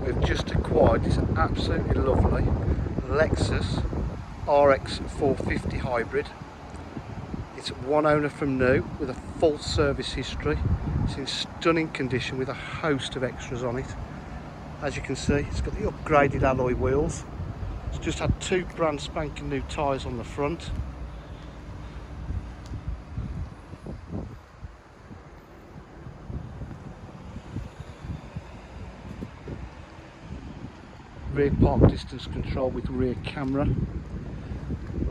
we've just acquired this absolutely lovely Lexus RX 450 hybrid. It's one owner from new with a full service history. It's in stunning condition with a host of extras on it. As you can see, it's got the upgraded alloy wheels. It's just had 2 brand spanking new tyres on the front. Rear park distance control with rear camera.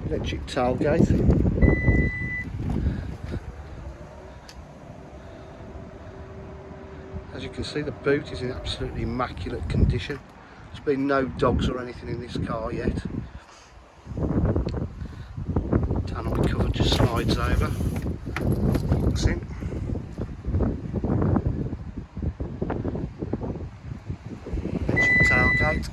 Electric tailgate. As you can see, the boot is in absolutely immaculate condition. There's been no dogs or anything in this car yet. Tonneau cover just slides over. Looks in. Electric tailgate.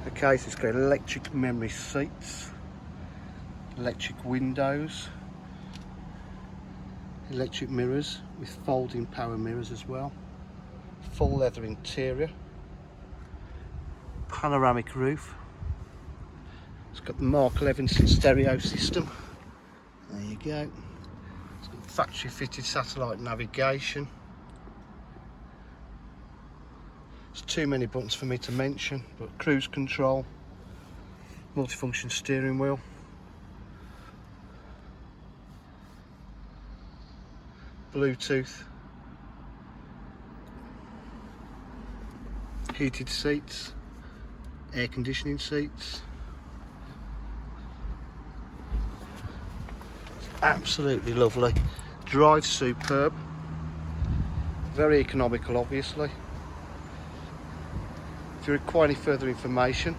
Okay, so it's got electric memory seats, electric windows, electric mirrors with folding power mirrors as well, full leather interior, panoramic roof. It's got the Mark Levinson stereo system. There you go. It's got factory fitted satellite navigation. There's too many buttons for me to mention, but cruise control, multifunction steering wheel, Bluetooth, heated seats, air conditioning seats. It's absolutely lovely. Drives superb. Very economical, obviously. If you require any further information,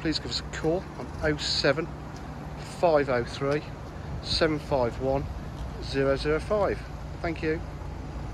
please give us a call on 07 503 751 005. Thank you.